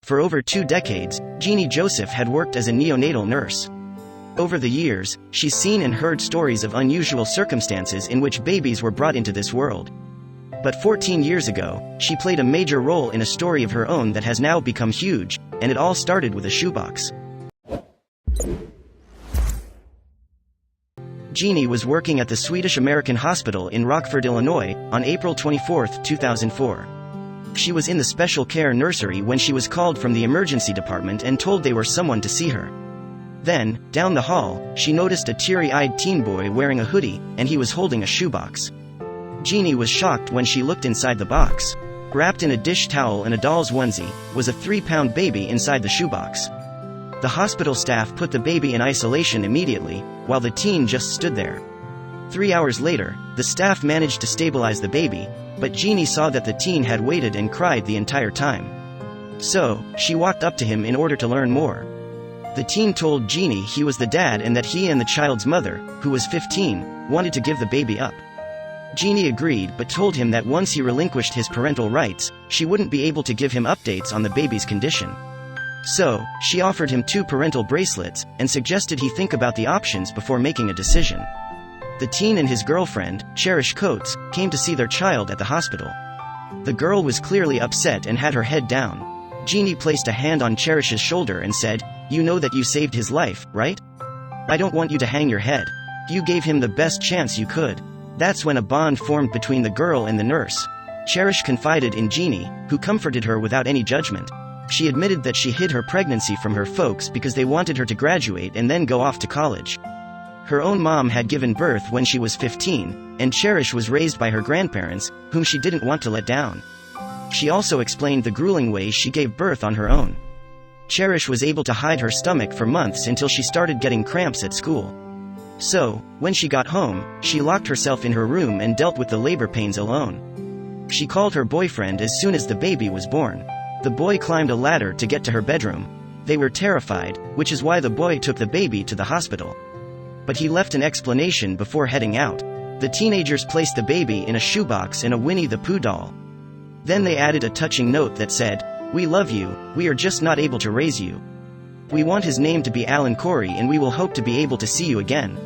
For over 2 decades, Jeannie Joseph had worked as a neonatal nurse. Over the years, she's seen and heard stories of unusual circumstances in which babies were brought into this world. But 14 years ago, she played a major role in a story of her own that has now become huge, and it all started with a shoebox. Jeannie was working at the Swedish American Hospital in Rockford, Illinois, on April 24, 2004. She was in the special care nursery when she was called from the emergency department and told they were someone to see her. Then, down the hall, she noticed a teary-eyed teen boy wearing a hoodie, and he was holding a shoebox. Jeannie was shocked when she looked inside the box. Wrapped in a dish towel and a doll's onesie, was a 3-pound baby inside the shoebox. The hospital staff put the baby in isolation immediately, while the teen just stood there. 3 hours later, the staff managed to stabilize the baby, but Jeannie saw that the teen had waited and cried the entire time. So, she walked up to him in order to learn more. The teen told Jeannie he was the dad and that he and the child's mother, who was 15, wanted to give the baby up. Jeannie agreed but told him that once he relinquished his parental rights, she wouldn't be able to give him updates on the baby's condition. So, she offered him 2 parental bracelets, and suggested he think about the options before making a decision. The teen and his girlfriend, Cherish Coates, came to see their child at the hospital. The girl was clearly upset and had her head down. Jeannie placed a hand on Cherish's shoulder and said, "You know that you saved his life, right? I don't want you to hang your head. You gave him the best chance you could." That's when a bond formed between the girl and the nurse. Cherish confided in Jeannie, who comforted her without any judgment. She admitted that she hid her pregnancy from her folks because they wanted her to graduate and then go off to college. Her own mom had given birth when she was 15, and Cherish was raised by her grandparents, whom she didn't want to let down. She also explained the grueling way she gave birth on her own. Cherish was able to hide her stomach for months until she started getting cramps at school. So, when she got home, she locked herself in her room and dealt with the labor pains alone. She called her boyfriend as soon as the baby was born. The boy climbed a ladder to get to her bedroom. They were terrified, which is why the boy took the baby to the hospital. But he left an explanation before heading out. The teenagers placed the baby in a shoebox and a Winnie the Pooh doll. Then they added a touching note that said, "We love you, we are just not able to raise you. We want his name to be Alan Corey and we will hope to be able to see you again.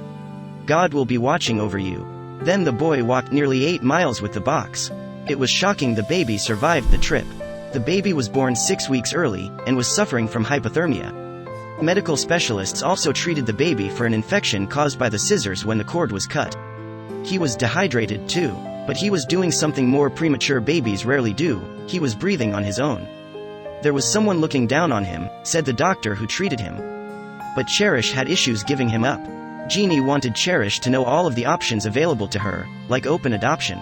God will be watching over you." Then the boy walked nearly 8 miles with the box. It was shocking the baby survived the trip. The baby was born 6 weeks early, and was suffering from hypothermia. Medical specialists also treated the baby for an infection caused by the scissors when the cord was cut. He was dehydrated too, but he was doing something more premature babies rarely do, he was breathing on his own. There was someone looking down on him, said the doctor who treated him. But Cherish had issues giving him up. Jeannie wanted Cherish to know all of the options available to her, like open adoption.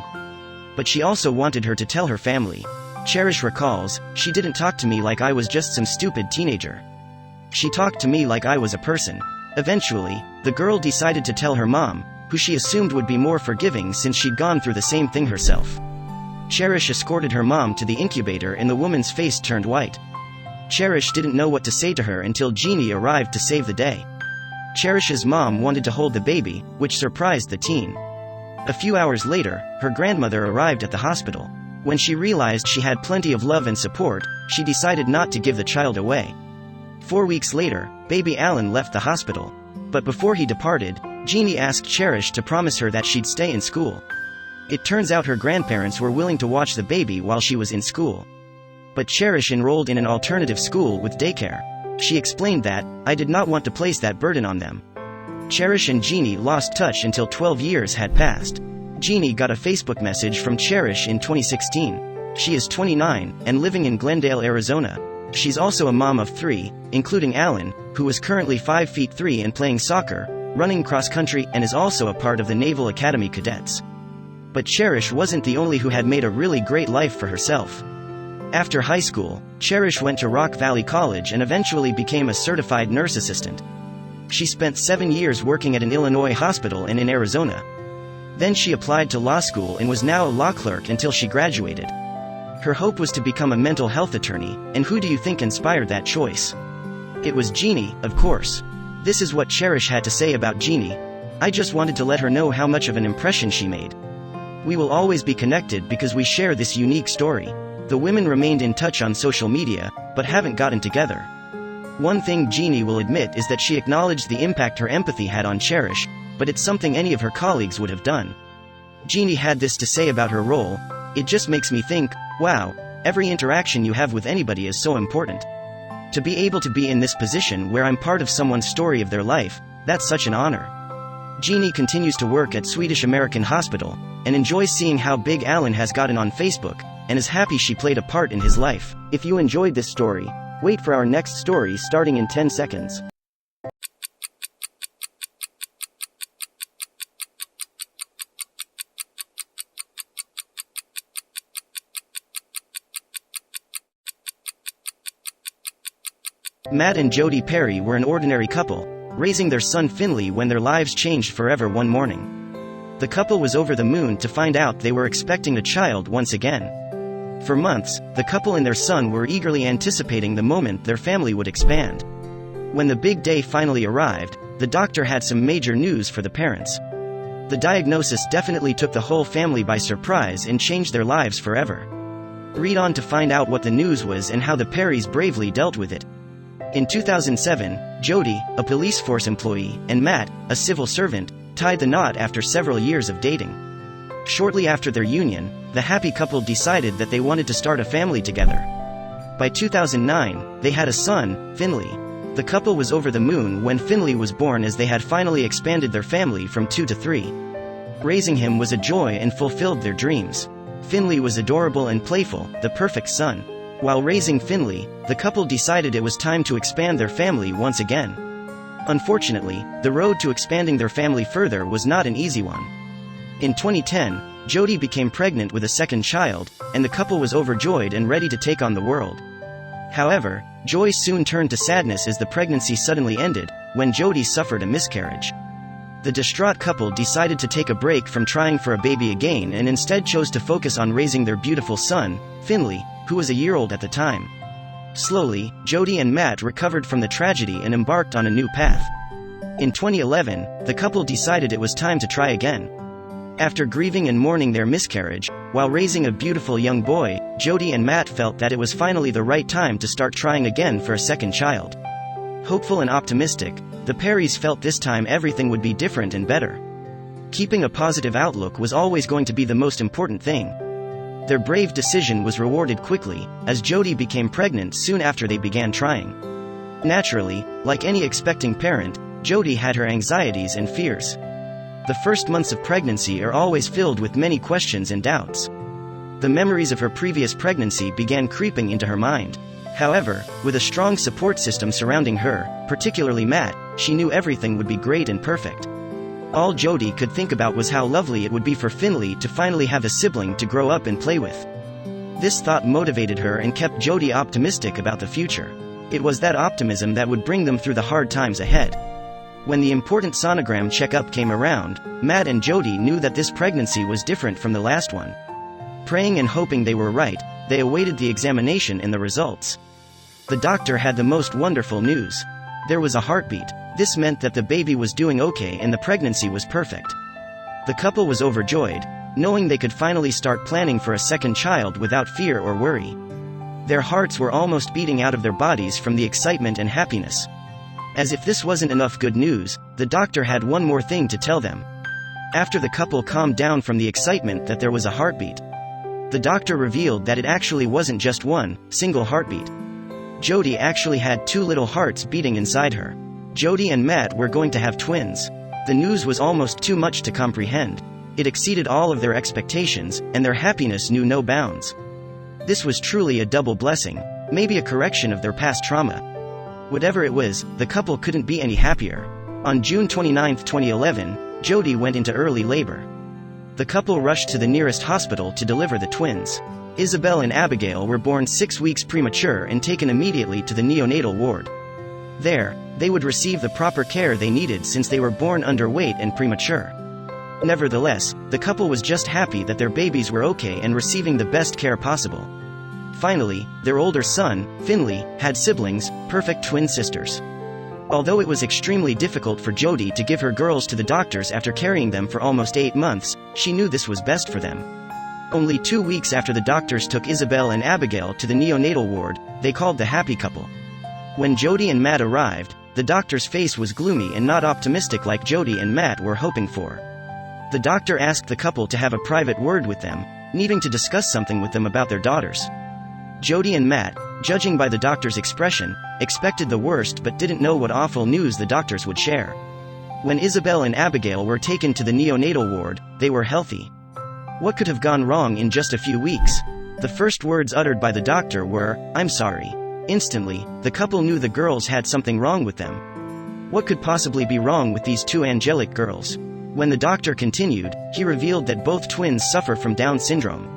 But she also wanted her to tell her family. Cherish recalls, "She didn't talk to me like I was just some stupid teenager. She talked to me like I was a person." Eventually, the girl decided to tell her mom, who she assumed would be more forgiving since she'd gone through the same thing herself. Cherish escorted her mom to the incubator and the woman's face turned white. Cherish didn't know what to say to her until Jeannie arrived to save the day. Cherish's mom wanted to hold the baby, which surprised the teen. A few hours later, her grandmother arrived at the hospital. When she realized she had plenty of love and support, she decided not to give the child away. 4 weeks later, baby Alan left the hospital. But before he departed, Jeannie asked Cherish to promise her that she'd stay in school. It turns out her grandparents were willing to watch the baby while she was in school. But Cherish enrolled in an alternative school with daycare. She explained that, "I did not want to place that burden on them." Cherish and Jeannie lost touch until 12 years had passed. Jeannie got a Facebook message from Cherish in 2016. She is 29, and living in Glendale, Arizona. She's also a mom of 3, including Alan, who is currently 5 feet 3 and playing soccer, running cross-country, and is also a part of the Naval Academy cadets. But Cherish wasn't the only who had made a really great life for herself. After high school, Cherish went to Rock Valley College and eventually became a certified nurse assistant. She spent 7 years working at an Illinois hospital and in Arizona. Then she applied to law school and was now a law clerk until she graduated. Her hope was to become a mental health attorney, and who do you think inspired that choice? It was Jeannie, of course. This is what Cherish had to say about Jeannie. "I just wanted to let her know how much of an impression she made. We will always be connected because we share this unique story. The women remained in touch on social media, but haven't gotten together. One thing Jeannie will admit is that she acknowledged the impact her empathy had on Cherish, but it's something any of her colleagues would have done. Jeannie had this to say about her role: "It just makes me think, wow, every interaction you have with anybody is so important. To be able to be in this position where I'm part of someone's story of their life, that's such an honor." Jeannie continues to work at Swedish American Hospital, and enjoys seeing how big Alan has gotten on Facebook, and is happy she played a part in his life. If you enjoyed this story, wait for our next story starting in 10 seconds. Matt and Jody Perry were an ordinary couple, raising their son Finley when their lives changed forever one morning. The couple was over the moon to find out they were expecting a child once again. For months, the couple and their son were eagerly anticipating the moment their family would expand. When the big day finally arrived, the doctor had some major news for the parents. The diagnosis definitely took the whole family by surprise and changed their lives forever. Read on to find out what the news was and how the Perrys bravely dealt with it. In 2007, Jody, a police force employee, and Matt, a civil servant, tied the knot after several years of dating. Shortly after their union, the happy couple decided that they wanted to start a family together. By 2009, they had a son, Finley. The couple was over the moon when Finley was born, as they had finally expanded their family from 2 to 3. Raising him was a joy and fulfilled their dreams. Finley was adorable and playful, the perfect son. While raising Finley, the couple decided it was time to expand their family once again. Unfortunately, the road to expanding their family further was not an easy one. In 2010, Jody became pregnant with a second child, and the couple was overjoyed and ready to take on the world. However, joy soon turned to sadness as the pregnancy suddenly ended, when Jody suffered a miscarriage. The distraught couple decided to take a break from trying for a baby again and instead chose to focus on raising their beautiful son, Finley, who was a year old at the time. Slowly, Jody and Matt recovered from the tragedy and embarked on a new path. In 2011, the couple decided it was time to try again. After grieving and mourning their miscarriage, while raising a beautiful young boy, Jody and Matt felt that it was finally the right time to start trying again for a second child. Hopeful and optimistic, the Perrys felt this time everything would be different and better. Keeping a positive outlook was always going to be the most important thing. Their brave decision was rewarded quickly, as Jody became pregnant soon after they began trying. Naturally, like any expecting parent, Jody had her anxieties and fears. The first months of pregnancy are always filled with many questions and doubts. The memories of her previous pregnancy began creeping into her mind. However, with a strong support system surrounding her, particularly Matt, she knew everything would be great and perfect. All Jody could think about was how lovely it would be for Finley to finally have a sibling to grow up and play with. This thought motivated her and kept Jody optimistic about the future. It was that optimism that would bring them through the hard times ahead. When the important sonogram checkup came around, Matt and Jody knew that this pregnancy was different from the last one. Praying and hoping they were right, they awaited the examination and the results. The doctor had the most wonderful news. There was a heartbeat. This meant that the baby was doing okay and the pregnancy was perfect. The couple was overjoyed, knowing they could finally start planning for a second child without fear or worry. Their hearts were almost beating out of their bodies from the excitement and happiness. As if this wasn't enough good news, the doctor had one more thing to tell them. After the couple calmed down from the excitement that there was a heartbeat, the doctor revealed that it actually wasn't just one single heartbeat. Jody actually had 2 little hearts beating inside her. Jody and Matt were going to have twins. The news was almost too much to comprehend. It exceeded all of their expectations, and their happiness knew no bounds. This was truly a double blessing, maybe a correction of their past trauma. Whatever it was, the couple couldn't be any happier. On June 29, 2011, Jody went into early labor. The couple rushed to the nearest hospital to deliver the twins. Isabel and Abigail were born 6 weeks premature and taken immediately to the neonatal ward. There, they would receive the proper care they needed since they were born underweight and premature. Nevertheless, the couple was just happy that their babies were okay and receiving the best care possible. Finally, their older son, Finley, had siblings, perfect twin sisters. Although it was extremely difficult for Jody to give her girls to the doctors after carrying them for almost 8 months, she knew this was best for them. Only 2 weeks after the doctors took Isabel and Abigail to the neonatal ward, they called the happy couple. When Jody and Matt arrived, the doctor's face was gloomy and not optimistic like Jody and Matt were hoping for. The doctor asked the couple to have a private word with them, needing to discuss something with them about their daughters. Jody and Matt, judging by the doctor's expression, expected the worst but didn't know what awful news the doctors would share. When Isabel and Abigail were taken to the neonatal ward, they were healthy. What could have gone wrong in just a few weeks? The first words uttered by the doctor were, "I'm sorry." Instantly, the couple knew the girls had something wrong with them. What could possibly be wrong with these two angelic girls? When the doctor continued, he revealed that both twins suffer from Down syndrome.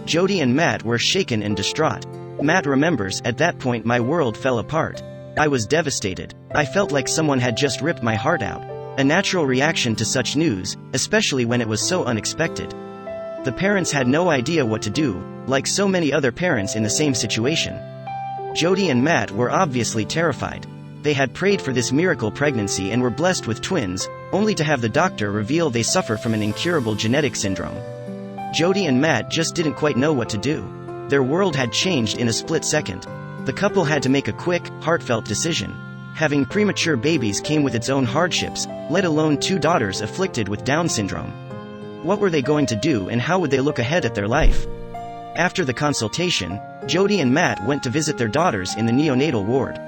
Jody and Matt were shaken and distraught. Matt remembers, "At that point my world fell apart. I was devastated. I felt like someone had just ripped my heart out." A natural reaction to such news, especially when it was so unexpected. The parents had no idea what to do, like so many other parents in the same situation. Jody and Matt were obviously terrified. They had prayed for this miracle pregnancy and were blessed with twins, only to have the doctor reveal they suffer from an incurable genetic syndrome. Jody and Matt just didn't quite know what to do. Their world had changed in a split second. The couple had to make a quick, heartfelt decision. Having premature babies came with its own hardships, let alone two daughters afflicted with Down syndrome. What were they going to do and how would they look ahead at their life? After the consultation, Jody and Matt went to visit their daughters in the neonatal ward.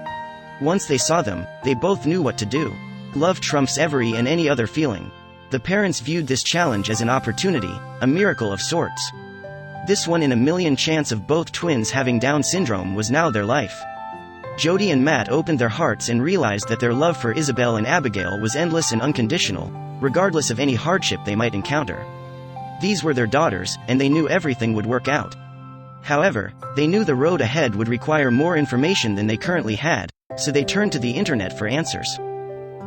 Once they saw them, they both knew what to do. Love trumps every and any other feeling. The parents viewed this challenge as an opportunity, a miracle of sorts. This 1 in a million chance of both twins having Down syndrome was now their life. Jody and Matt opened their hearts and realized that their love for Isabel and Abigail was endless and unconditional, regardless of any hardship they might encounter. These were their daughters, and they knew everything would work out. However, they knew the road ahead would require more information than they currently had, so they turned to the internet for answers.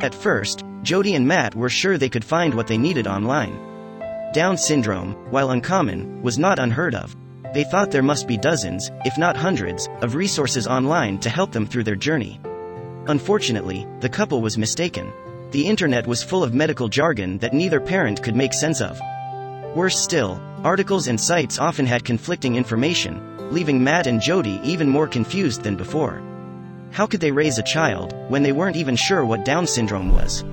At first, Jody and Matt were sure they could find what they needed online. Down syndrome, while uncommon, was not unheard of. They thought there must be dozens, if not hundreds, of resources online to help them through their journey. Unfortunately, the couple was mistaken. The internet was full of medical jargon that neither parent could make sense of. Worse still, articles and sites often had conflicting information, leaving Matt and Jody even more confused than before. How could they raise a child, when they weren't even sure what Down syndrome was?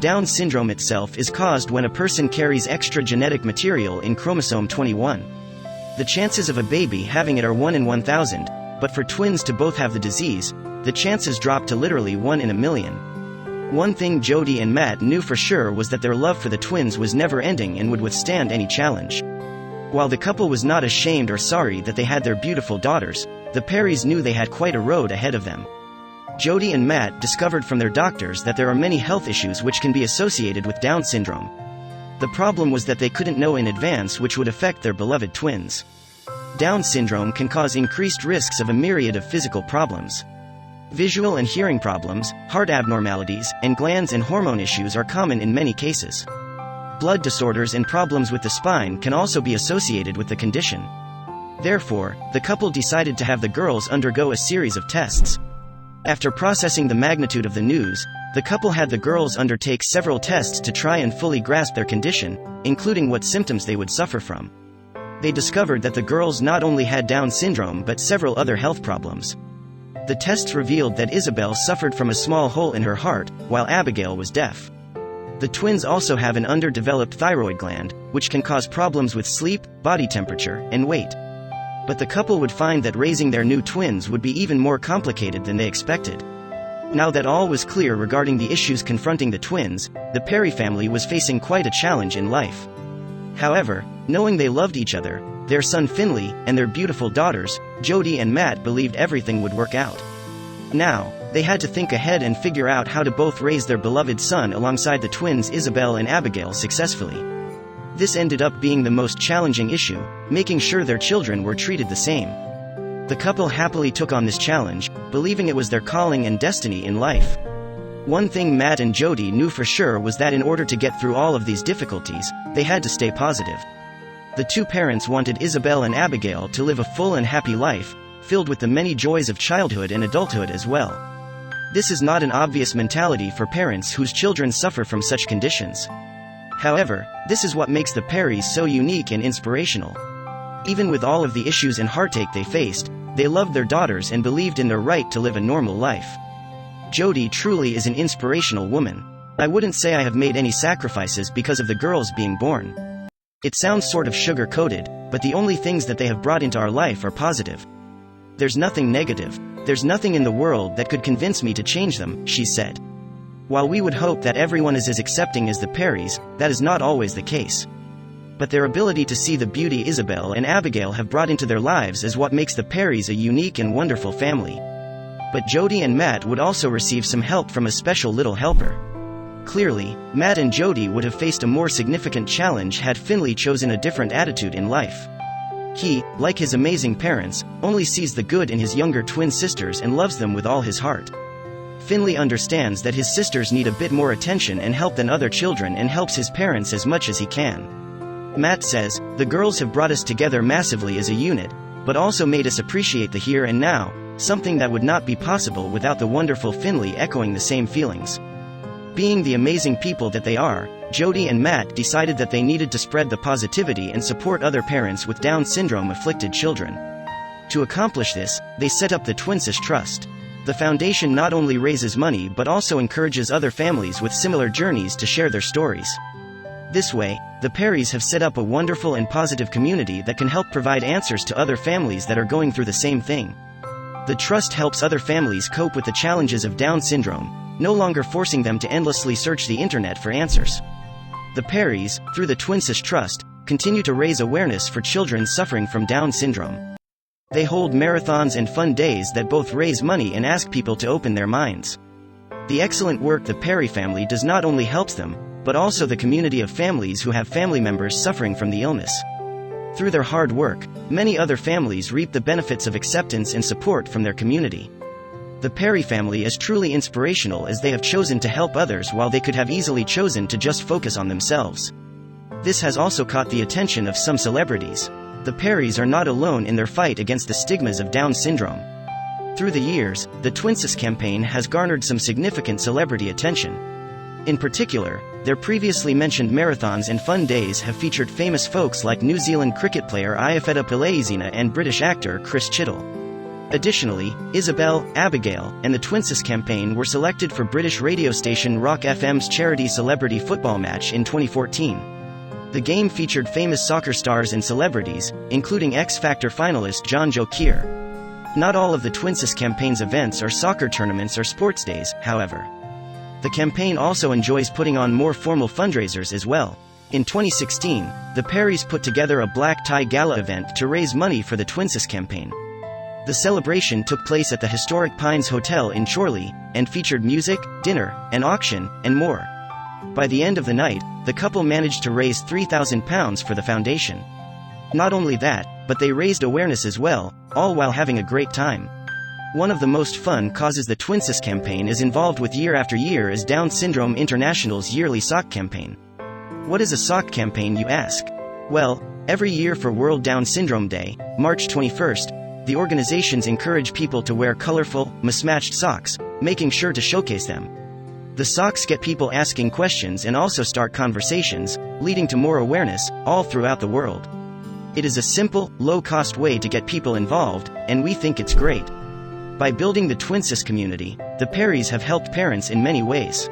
Down syndrome itself is caused when a person carries extra genetic material in chromosome 21. The chances of a baby having it are 1 in 1,000, but for twins to both have the disease, the chances drop to literally 1 in a million. One thing Jody and Matt knew for sure was that their love for the twins was never ending and would withstand any challenge. While the couple was not ashamed or sorry that they had their beautiful daughters, the Perrys knew they had quite a road ahead of them. Jody and Matt discovered from their doctors that there are many health issues which can be associated with Down syndrome. The problem was that they couldn't know in advance which would affect their beloved twins. Down syndrome can cause increased risks of a myriad of physical problems. Visual and hearing problems, heart abnormalities, and glands and hormone issues are common in many cases. Blood disorders and problems with the spine can also be associated with the condition. Therefore, the couple decided to have the girls undergo a series of tests. After processing the magnitude of the news, the couple had the girls undertake several tests to try and fully grasp their condition, including what symptoms they would suffer from. They discovered that the girls not only had Down syndrome but several other health problems. The tests revealed that Isabel suffered from a small hole in her heart, while Abigail was deaf. The twins also have an underdeveloped thyroid gland, which can cause problems with sleep, body temperature, and weight. But the couple would find that raising their new twins would be even more complicated than they expected. Now that all was clear regarding the issues confronting the twins, the Perry family was facing quite a challenge in life. However, knowing they loved each other, their son Finley, and their beautiful daughters, Jody and Matt believed everything would work out. Now, they had to think ahead and figure out how to both raise their beloved son alongside the twins Isabel and Abigail successfully. This ended up being the most challenging issue, making sure their children were treated the same. The couple happily took on this challenge, believing it was their calling and destiny in life. One thing Matt and Jody knew for sure was that in order to get through all of these difficulties, they had to stay positive. The two parents wanted Isabel and Abigail to live a full and happy life, filled with the many joys of childhood and adulthood as well. This is not an obvious mentality for parents whose children suffer from such conditions. However, this is what makes the Perrys so unique and inspirational. Even with all of the issues and heartache they faced, they loved their daughters and believed in their right to live a normal life. Jody truly is an inspirational woman. I wouldn't say I have made any sacrifices because of the girls being born. It sounds sort of sugar-coated, but the only things that they have brought into our life are positive. There's nothing negative. There's nothing in the world that could convince me to change them, she said. While we would hope that everyone is as accepting as the Perrys, that is not always the case. But their ability to see the beauty Isabel and Abigail have brought into their lives is what makes the Perrys a unique and wonderful family. But Jody and Matt would also receive some help from a special little helper. Clearly, Matt and Jody would have faced a more significant challenge had Finley chosen a different attitude in life. He, like his amazing parents, only sees the good in his younger twin sisters and loves them with all his heart. Finley understands that his sisters need a bit more attention and help than other children and helps his parents as much as he can. Matt says, "The girls have brought us together massively as a unit, but also made us appreciate the here and now, something that would not be possible without the wonderful Finley echoing the same feelings." Being the amazing people that they are, Jody and Matt decided that they needed to spread the positivity and support other parents with Down syndrome-afflicted children. To accomplish this, they set up the Twinsis Trust. The foundation not only raises money but also encourages other families with similar journeys to share their stories. This way, the Perrys have set up a wonderful and positive community that can help provide answers to other families that are going through the same thing. The trust helps other families cope with the challenges of Down syndrome, no longer forcing them to endlessly search the internet for answers. The Perrys, through the Twinsis Trust, continue to raise awareness for children suffering from Down syndrome. They hold marathons and fun days that both raise money and ask people to open their minds. The excellent work the Perry family does not only helps them, but also the community of families who have family members suffering from the illness. Through their hard work, many other families reap the benefits of acceptance and support from their community. The Perry family is truly inspirational as they have chosen to help others while they could have easily chosen to just focus on themselves. This has also caught the attention of some celebrities. The Perrys are not alone in their fight against the stigmas of Down syndrome. Through the years, the Twinsis campaign has garnered some significant celebrity attention. In particular, their previously mentioned marathons and fun days have featured famous folks like New Zealand cricket player Iafeta Peleizina and British actor Chris Chittell. Additionally, Isabel, Abigail, and the Twinsis campaign were selected for British radio station Rock FM's charity celebrity football match in 2014. The game featured famous soccer stars and celebrities, including X Factor finalist John-Joe Keir. Not all of the Twinsis campaign's events are soccer tournaments or sports days, however. The campaign also enjoys putting on more formal fundraisers as well. In 2016, the Perrys put together a black tie gala event to raise money for the Twinsis campaign. The celebration took place at the historic Pines Hotel in Chorley, and featured music, dinner, an auction, and more. By the end of the night, the couple managed to raise £3,000 for the foundation. Not only that, but they raised awareness as well, all while having a great time. One of the most fun causes the Twinsis campaign is involved with year after year is Down Syndrome International's yearly sock campaign. What is a sock campaign, you ask? Well, every year for World Down Syndrome Day, March 21st, the organizations encourage people to wear colorful, mismatched socks, making sure to showcase them. The socks get people asking questions and also start conversations, leading to more awareness, all throughout the world. It is a simple, low-cost way to get people involved, and we think it's great. By building the Twinsis community, the Perrys have helped parents in many ways.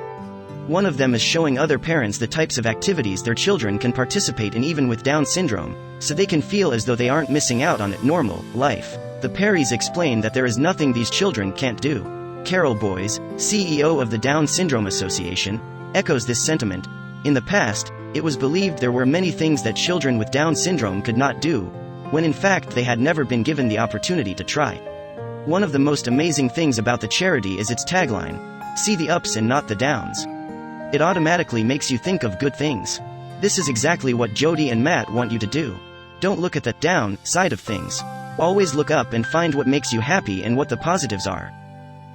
One of them is showing other parents the types of activities their children can participate in even with Down syndrome, so they can feel as though they aren't missing out on normal life. The Perrys explain that there is nothing these children can't do. Carol Boyes, CEO of the Down Syndrome Association, echoes this sentiment. In the past, it was believed there were many things that children with Down syndrome could not do, when in fact they had never been given the opportunity to try. One of the most amazing things about the charity is its tagline, "See the ups and not the downs." It automatically makes you think of good things. This is exactly what Jody and Matt want you to do. Don't look at the down side of things. Always look up and find what makes you happy and what the positives are.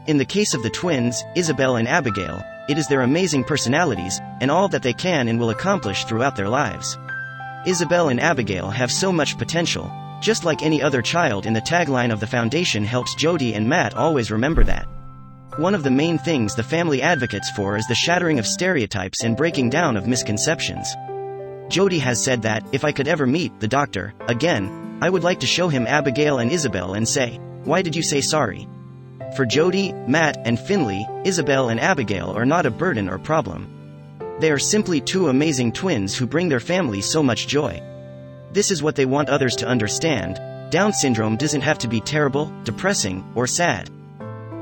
In the case of the twins, Isabel and Abigail, it is their amazing personalities, and all that they can and will accomplish throughout their lives. Isabel and Abigail have so much potential, just like any other child, and the tagline of the foundation helps Jody and Matt always remember that. One of the main things the family advocates for is the shattering of stereotypes and breaking down of misconceptions. Jody has said that, "If I could ever meet the doctor again, I would like to show him Abigail and Isabel and say, "Why did you say sorry?" For Jody, Matt, and Finley, Isabel and Abigail are not a burden or problem. They are simply two amazing twins who bring their family so much joy. This is what they want others to understand: Down syndrome doesn't have to be terrible, depressing, or sad.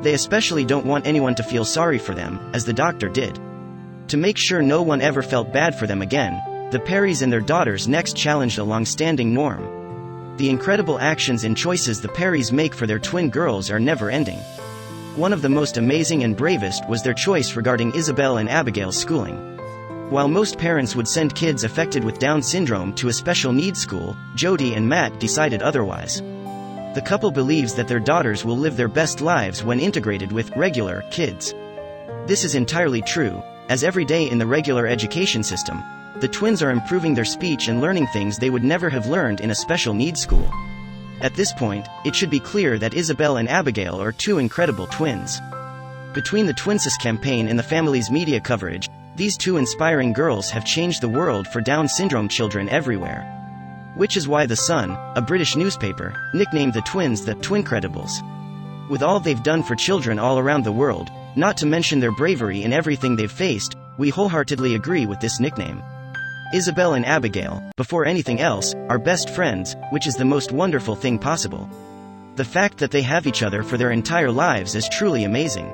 They especially don't want anyone to feel sorry for them, as the doctor did. To make sure no one ever felt bad for them again, the Perrys and their daughters next challenged a long-standing norm. The incredible actions and choices the Perrys make for their twin girls are never-ending. One of the most amazing and bravest was their choice regarding Isabel and Abigail's schooling. While most parents would send kids affected with Down syndrome to a special needs school, Jody and Matt decided otherwise. The couple believes that their daughters will live their best lives when integrated with regular kids. This is entirely true, as every day in the regular education system, the twins are improving their speech and learning things they would never have learned in a special needs school. At this point, it should be clear that Isabel and Abigail are two incredible twins. Between the Twinsis campaign and the family's media coverage, these two inspiring girls have changed the world for Down syndrome children everywhere. Which is why The Sun, a British newspaper, nicknamed the twins the Twincredibles. With all they've done for children all around the world, not to mention their bravery in everything they've faced, we wholeheartedly agree with this nickname. Isabel and Abigail, before anything else, are best friends, which is the most wonderful thing possible. The fact that they have each other for their entire lives is truly amazing.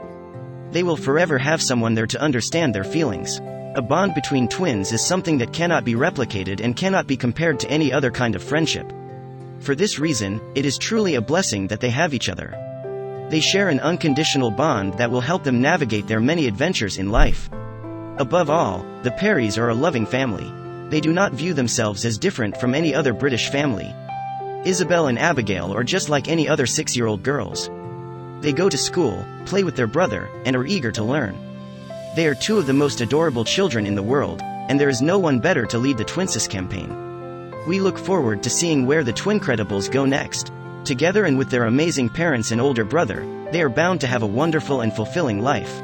They will forever have someone there to understand their feelings. A bond between twins is something that cannot be replicated and cannot be compared to any other kind of friendship. For this reason, it is truly a blessing that they have each other. They share an unconditional bond that will help them navigate their many adventures in life. Above all, the Perrys are a loving family. They do not view themselves as different from any other British family. Isabel and Abigail are just like any other 6-year-old girls. They go to school, play with their brother, and are eager to learn. They are two of the most adorable children in the world, and there is no one better to lead the Twinsis campaign. We look forward to seeing where the Twincredibles go next. Together and with their amazing parents and older brother, they are bound to have a wonderful and fulfilling life.